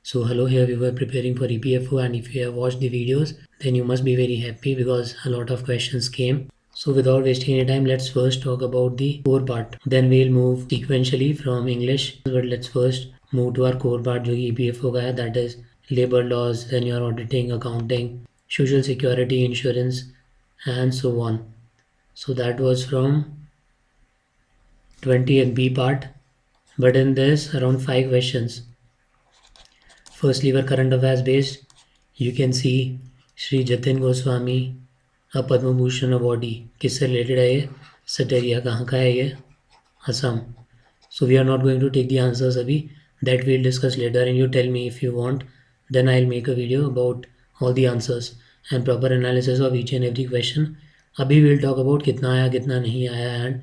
So hello, here we were preparing for EPFO, and if you have watched the videos then you must be very happy because a lot of questions came. So without wasting any time, let's first talk about the core part. Then we'll move sequentially from English, but let's first move to our core part जो कि EPFO का है, that is labor laws, then your auditing, accounting, social security, insurance and so on. So that was from 20th B part, but in this around 5 questions. Firstly, were current affairs based. You can see Sri Jatin Goswami, a Padma Bhushan awardee. किससे related है ये? सटेरिया कहाँ का है ये? Assam. So we are not going to take the answers अभी. That we'll discuss later, and you tell me if you want. Then I'll make a video about all the answers and proper analysis of each and every question. अभी we'll talk about कितना आया कितना नहीं आया and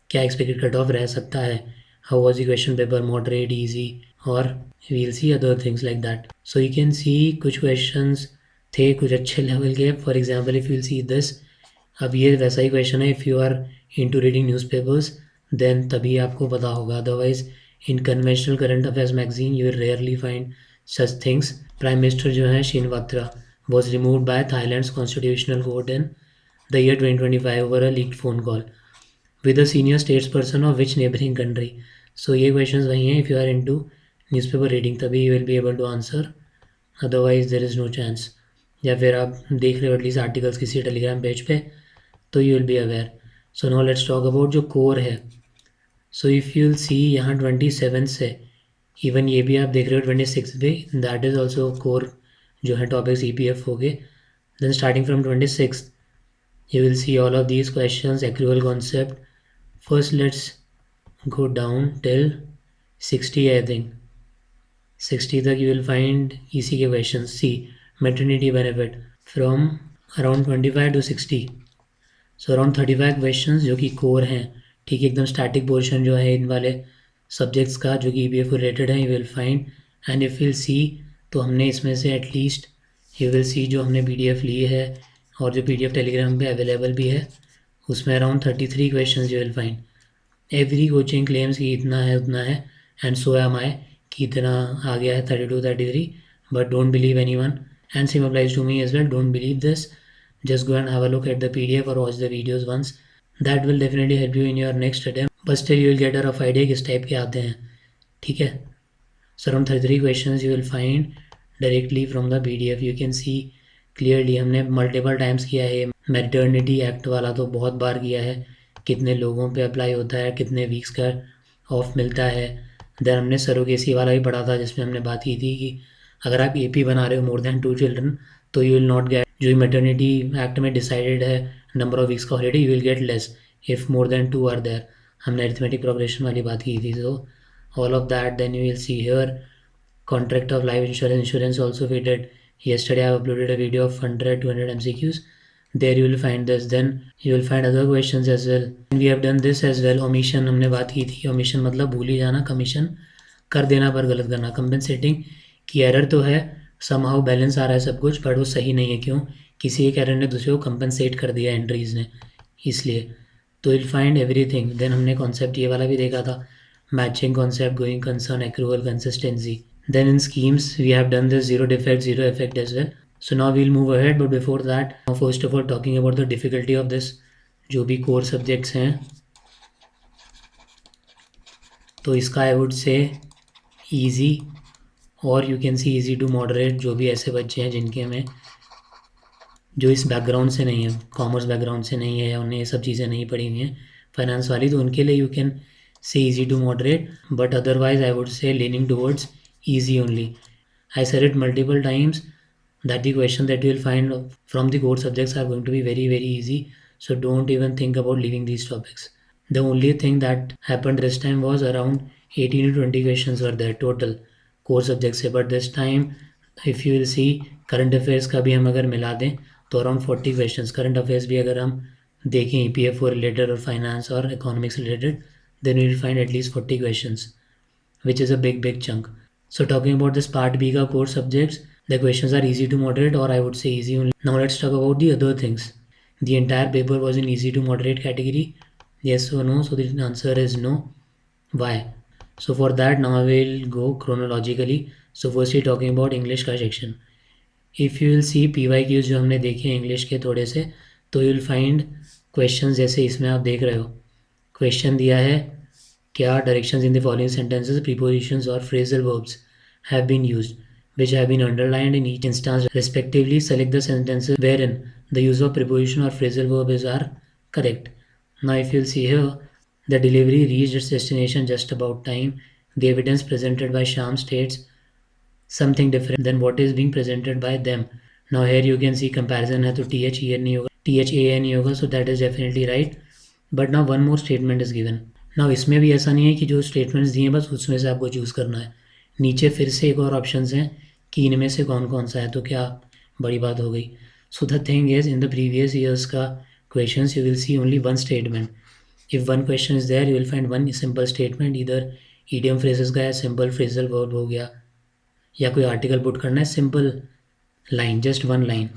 क्या expected cutoff रह सकता है. How was the question paper? Moderate, easy, or we'll see other things like that. So you can see कुछ questions थे कुछ अच्छे लेवल के. For example, if you'll see this, अब ये वैसा ही क्वेश्चन है. If you are into reading newspapers then तभी आपको पता होगा. Otherwise in conventional current affairs magazine you will rarely find such things. Prime minister जो है Shinawatra was removed by Thailand's constitutional court in the year 2025 over a leaked phone call with a senior states person of which neighbouring country. So ये question वही हैं. If you are into newspaper reading तभी you will be able to answer, otherwise there is no chance. या फिर आप देख रहे हो एटलीस्ट आर्टिकल्स किसी टेलीग्राम पेज पे तो you will be aware. So now let's talk about जो कोर है. So if you will see यहाँ 27 से इवन ये भी आप देख रहे हो 26 पे, दैट इज़ ऑल्सो कोर जो है टॉपिक्स EPF हो गए. Then starting from 26 you will see all of these questions, accrual concept. First let's go down till 60. I think 60 तक you will find इसी के questions. See, maternity benefit from around 25 to 60. So around 35 questions जो कि core हैं. ठीक है, एकदम static portion जो है इन वाले subjects का जो कि EPF related है you will find. And if you'll see तो हमने इसमें से at least you will see जो हमने PDF ली है और जो PDF टेलीग्राम पे अवेलेबल भी है उसमें around 33 question you will find. Every coaching claims कि इतना है उतना है एंड सो एम आई कि इतना आ गया है 32 33, but don't believe any one and same applies to me as well. Don't believe this, just go and have a look at the PDF और watch the videos once. That will definitely help you in your next attempt, but still you will get a rough idea किस type के आते हैं. ठीक है, so around 33 question you will find directly from the PDF. You can see clearly हमने multiple times किया है. Maternity act वाला तो बहुत बार किया है, कितने लोगों पे अप्लाई होता है, कितने वीक्स का ऑफ मिलता है. देन हमने सरोगेसी वाला भी पढ़ा था जिसमें हमने बात की थी कि अगर आप AP बना रहे हो मोर देन 2 चिल्ड्रन तो यू विल नॉट गेट, जो मैटरनिटी एक्ट में डिसाइडेड है नंबर ऑफ वीक्स का holiday, you will get less if more than 2 are there. हमने अरिथमेटिक प्रोग्रेशन वाली बात की थी. So all of that then you will see here. Contract of life insurance also we did. Yesterday I have uploaded a video of 100-200 MCQs. There you will find this. Then you will find other questions as well. And we have done this as well. Omission हमने बात की थी. Omission मतलब भूल ही जाना, commission कर देना पर गलत करना. Compensating की एरर तो है, somehow बैलेंस आ रहा है सब कुछ, बट वो सही नहीं है. क्यों? किसी एक एरर ने दूसरे को कंपनसेट कर दिया एंट्रीज ने, इसलिए. तो विल फाइंड एवरीथिंग. देन हमने कॉन्सेप्ट ये वाला भी देखा था, matching concept, going concern, accrual, consistency. Then in schemes we have done this zero defect, zero effect as well. So now we'll move ahead, but before that, now first of all talking about the difficulty of this जो भी core subjects हैं, तो इसका I would say easy और you can see easy to moderate. जो भी ऐसे बच्चे हैं जिनके में जो इस बैकग्राउंड से नहीं है, कॉमर्स बैकग्राउंड से नहीं है या उन्हें ये सब चीज़ें नहीं पढ़ी हुई हैं फाइनेंस वाली, तो उनके लिए you can say easy to moderate, but otherwise I would say leaning towards easy only. I said it multiple times that the question that you will find from the core subjects are going to be very very easy, so don't even think about leaving these topics. The only thing that happened this time was around 18 to 20 questions were there total core subjects से, but this time if you will see current affairs का भी हम अगर मिला दें तो around 40 questions. current affairs भी अगर हम देखें EPFO related और finance और economics related, then we will find at least 40 questions, which is a big chunk. So talking about this part B का core subjects, the questions are easy to moderate or I would say easy only. Now let's talk about the other things. The entire paper was in easy to moderate category, yes or no? So the answer is no. Why? So for that, now I will go chronologically. So firstly talking about English का section. If you will see PYQs जो हमने देखे English के थोड़े से, तो you will find questions जैसे इसमें आप देख रहे हो. Question दिया है, क्या directions in the following sentences, prepositions or phrasal verbs have been used, which have been underlined in each instance respectively. Select the sentences wherein the use of preposition or phrasal verb is are correct. Now if you'll see here, the delivery reached its destination just about time. The evidence presented by Sham states something different than what is being presented by them. Now here you can see comparison है तो THEN नहीं होगा, THAN नहीं होगा, so that is definitely right. But now one more statement is given. Now इसमें भी ऐसा नहीं है कि जो स्टेटमेंट्स दिए हैं बस उसमें से आपको चूज़ करना है. नीचे फिर से एक और ऑप्शंस हैं कि इनमें से कौन कौन सा है, तो क्या बड़ी बात हो गई. So the thing is in the previous years का questions you will see only one statement. If one question is there you will find one simple statement, इधर ईडियम फ्रेजेस का या सिंपल फ्रेजल वर्ब हो गया, या कोई article put करना है, simple line, just one line,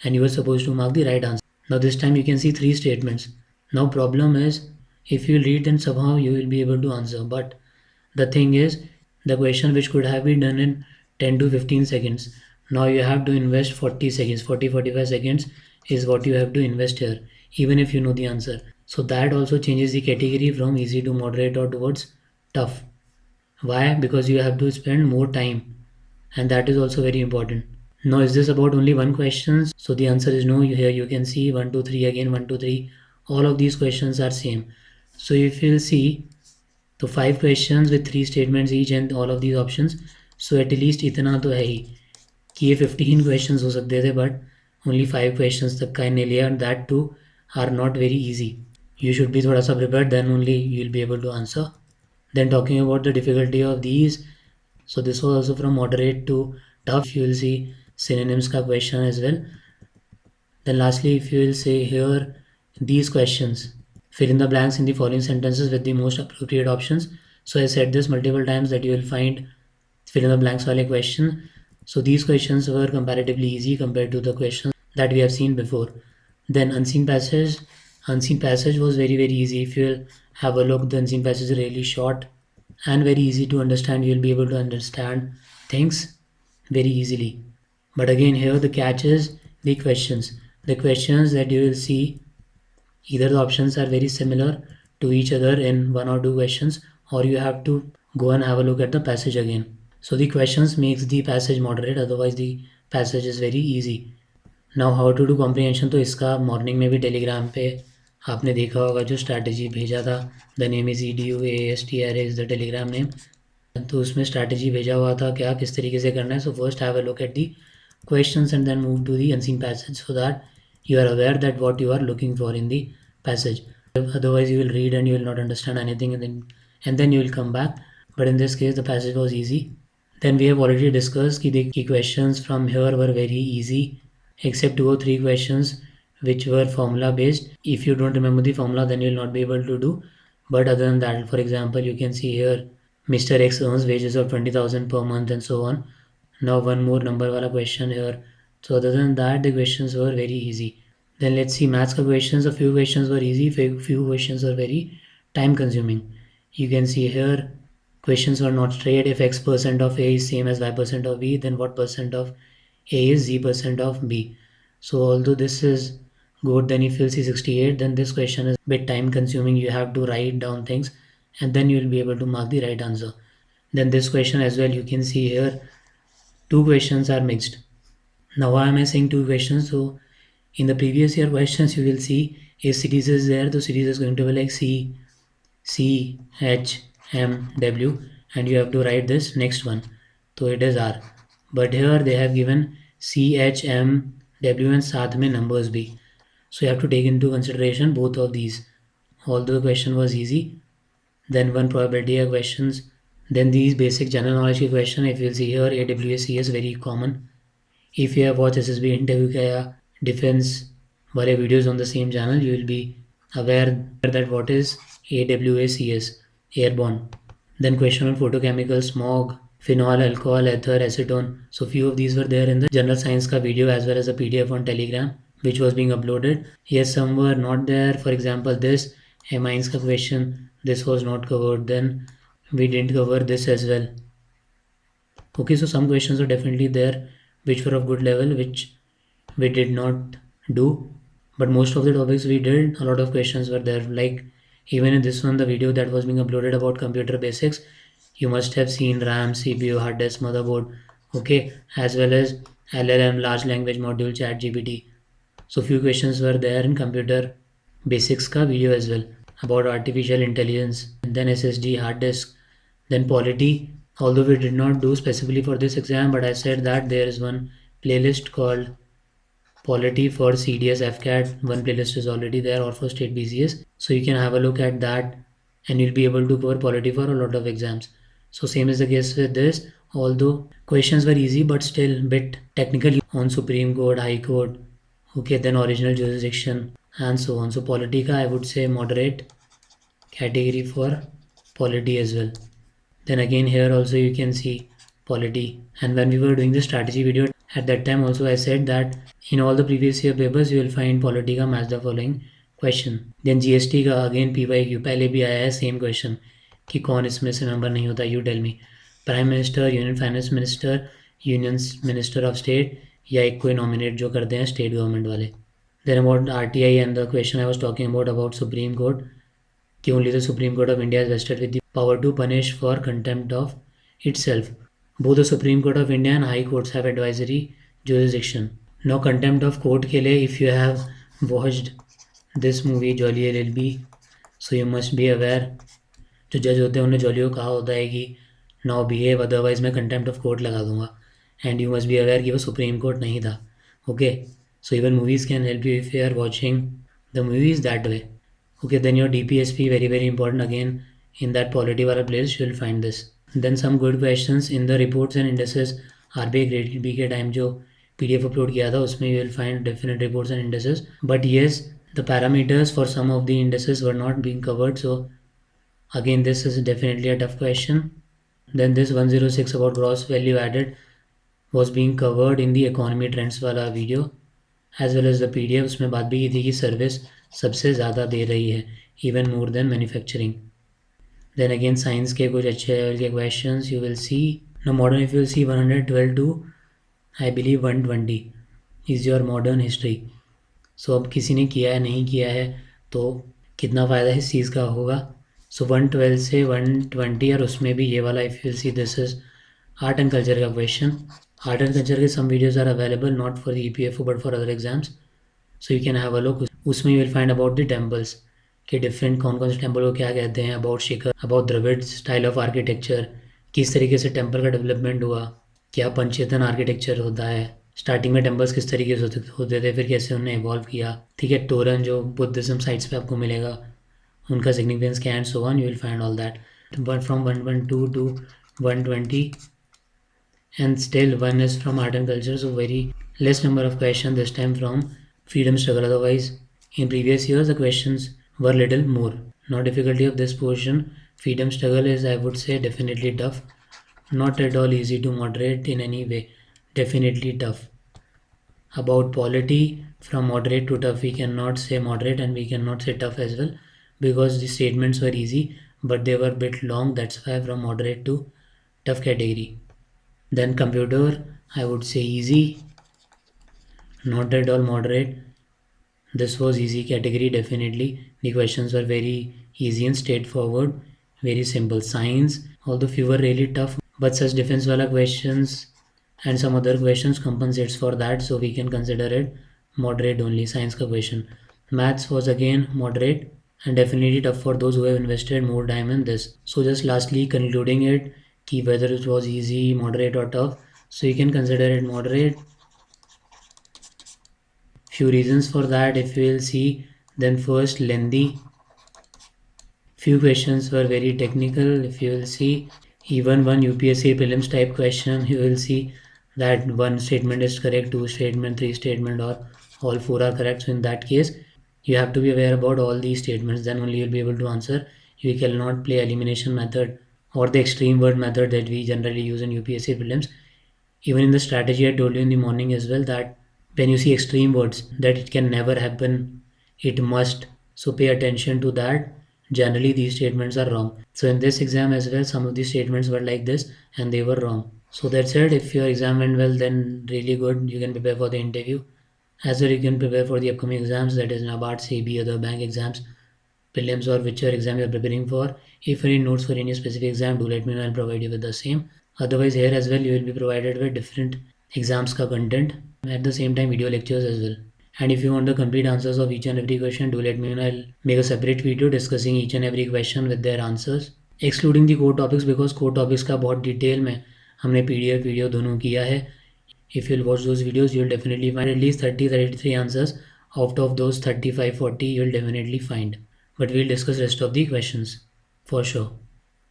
and you were supposed to mark the right answer. Now this time you can see three statements. Now problem is, if you read then somehow you will be able to answer, but the thing is, the question which could have been done in 10 to 15 seconds, now you have to invest 40 seconds, 40-45 seconds is what you have to invest here, even if you know the answer. So that also changes the category from easy to moderate or towards tough. Why? Because you have to spend more time, and that is also very important. Now is this about only one question? So the answer is no. Here you can see 1 2 3 again, 1 2 3. All of these questions are same. So if you'll see the 5 questions with 3 statements each and all of these options, so at least इतना तो है ही कि ये 15 questions हो सकते थे, but only 5 questions तक का इन्हें लिया, and that too are not very easy. You should be थोड़ा सा prepared, then only you will be able to answer. Then talking about the difficulty of these, so this was also from moderate to tough. You will see synonyms का question as well. Then lastly, if you will say here these questions, fill in the blanks in the following sentences with the most appropriate options. So I said this multiple times that you will find fill in the blanks wale question. So these questions were comparatively easy compared to the questions that we have seen before. Then unseen passage was very easy. If you will have a look, the unseen passage is really short and very easy to understand. You will be able to understand things very easily. But again here the catch is the questions. The questions that you will see, either the options are very similar to each other in one or two questions, or you have to go and have a look at the passage again. So the questions makes the passage moderate, otherwise the passage is very easy. Now how to do comprehension, तो इसका morning में भी Telegram पे आपने देखा होगा जो strategy भेजा था. The name is EDUASTR is the Telegram name. तो उसमें स्ट्रैटेजी भेजा हुआ था क्या किस तरीके से करना है. So first have a look at the questions and then move to the unseen passage, so that you are aware that what you are looking for in the passage. Otherwise you will read and you will not understand anything, and then you will come back. But in this case the passage was easy. Then we have already discussed that the key questions from here were very easy, except 2 or 3 questions which were formula based. If you don't remember the formula, then you will not be able to do. But other than that, for example, you can see here Mr. X earns wages of 20,000 per month and so on. Now one more number wala question here. So other than that, the questions were very easy. Then let's see maths ka questions. A few questions were easy, few questions were very time consuming. You can see here questions were not straight. If X% of A is same as Y% of B, then what percent of A is Z% of B? So although this is good, then if you'll see 68, then this question is a bit time consuming. You have to write down things and then you will be able to mark the right answer. Then this question as well, you can see here 2 questions are mixed. Now why am I saying 2 questions? So in the previous year questions you will see if series is there, the series is going to be like C, C, H, M, W, and you have to write this next one. So it is R. But here they have given C, H, M, W and साथ में numbers भी. So you have to take into consideration both of these. Although the question was easy, then one probability questions. Then these basic general knowledge question, if you'll see here AWAC is very common. If you have watched SSB interview का या defense वाले videos on the same channel, you will be aware that what is AWACS, airborne. Then question on photochemical, smog, phenol, alcohol, ether, acetone. So few of these were there in the general science ka video as well as a PDF on Telegram which was being uploaded. Yes, some were not there. For example, this amines ka question, this was not covered. Then we didn't cover this as well. Okay, so some questions are definitely there which were of good level, which we did not do, but most of the topics we did. A lot of questions were there, like even in this one, the video that was being uploaded about computer basics, you must have seen RAM, CPU, hard disk, motherboard, okay, as well as LLM, large language module, chat GPT. So few questions were there in computer basics ka video as well, about artificial intelligence, then SSD, hard disk, then polity. Although we did not do specifically for this exam, but I said that there is one playlist called polity for CDS FCAT. One playlist is already there, or for state BCS. So you can have a look at that and you'll be able to cover polity for a lot of exams. So same is the case with this. Although questions were easy, but still bit technical on Supreme Court, High Court, okay, then original jurisdiction and so on. So Politica, I would say moderate category for polity as well. Then again here also you can see polity. And when we were doing the strategy video at that time also I said that in all the previous year papers you will find polity का match the following question. Then GST का again PYQ पहले भी आया है same question कि कौन इसमें से member नहीं होता, you tell me. Prime Minister, Union Finance Minister, Union Minister of State या एक कोई nominate जो करते हैं state government वाले. Then about RTI and the question I was talking about Supreme Court, कि only the Supreme Court of India is vested with the power to punish for contempt of itself. Both the Supreme Court of India and High Courts have advisory jurisdiction. Now contempt of court के लिए, if you have watched this movie Jolly LLB, so you must be aware, जो जज होते हैं उन्हें jolly को कहा होता है कि नाउ बिहेव अदरवाइज मैं कंटेम्प्ट ऑफ कोर्ट लगा दूंगा, and you must be aware कि वो सुप्रीम कोर्ट नहीं था. Okay, so even movies can help you if you are watching the movies that way. Okay, then your DPSP very very important again in that polity wala place you will find this. Then some good questions in the reports and indices. RBI grade B के time जो PDF upload किया था उसमें you will find definite reports and indices. But yes, the parameters for some of the indices were not being covered. So again this is definitely a tough question. Then this 106 about gross value added was being covered in the economy trends वाला video. As well as the PDF. उसमें बात भी की थी कि service सबसे ज़्यादा दे रही है, even more than manufacturing. Then again science के कुछ अच्छे लेवल के question you will see. No modern if you will see 112 to I believe 120 is your modern history. So अब किसी ने किया है नहीं किया है तो कितना फ़ायदा इस चीज़ का होगा. सो 112 से 120 और उसमें भी ये वाला if you will see this is art and culture का क्वेश्चन. Art and culture के some videos are available not for the EPFO but for other exams, so you can have a look. उसमें you will find about the temples कि different कौन कौन से temple को क्या कहते हैं, about Shikhar, about Dravid style of architecture, किस तरीके से temple का development हुआ, क्या पंचेतन architecture होता है, स्टार्टिंग में temples किस तरीके से होते थे, फिर कैसे उन्हें evolve किया, ठीक है. तोरण जो बुद्धिज्म sites पे आपको मिलेगा उनका significance क्या and so on, you will find all that. But from 112 to 120 and still one is from art and culture, so very less number of questions this time from freedom struggle. Otherwise in previous years the questions were little more. Now difficulty of this portion, freedom struggle is I would say definitely tough, not at all easy to moderate in any way, definitely tough. About polity, from moderate to tough we cannot say moderate and we cannot say tough as well, because the statements were easy but they were a bit long, that's why from moderate to tough category. Then computer, I would say easy, not at all moderate. This was easy category definitely. The questions were very easy and straightforward, very simple. Science, although few were really tough, but such defense wala questions and some other questions compensates for that, so we can consider it moderate only. Science ka question. Maths was again moderate and definitely tough for those who have invested more time in this. So just lastly concluding it, कि whether it was easy, moderate or tough, so you can consider it moderate. Few reasons for that if you will see. Then first, lengthy. Few questions were very technical if you will see. Even one UPSC prelims type question you will see that one statement is correct, two statement, three statement, or all four are correct. So in that case you have to be aware about all these statements, then only you'll be able to answer. You cannot play elimination method or the extreme word method that we generally use in UPSC prelims. Even in the strategy I told you in the morning as well, that when you see extreme words that it can never happen, it must, so pay attention to that Generally, these statements are wrong. So in this exam as well, some of these statements were like this and they were wrong. So that's it. If your exam went well, then really good. You can prepare for the interview. As well, you can prepare for the upcoming exams, that is NABARD, SEBI, other bank exams, prelims, or whichever exam you're preparing for. If you need notes for any specific exam, do let me know. I'll provide you with the same. Otherwise, here as well, you will be provided with different exams ka content. At the same time, video lectures as well. And if you want the complete answers of each and every question, do let me know. I'll make a separate video discussing each and every question with their answers, excluding the core topics, because core topics का बहुत detail में हमने PDF video दोनों किया है. If you'll watch those videos, you'll definitely find at least 33 answers. Out of those 35, 40, you'll definitely find. But we'll discuss rest of the questions for sure.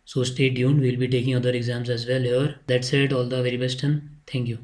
So stay tuned. We'll be taking other exams as well here. That's it. All the very best and thank you.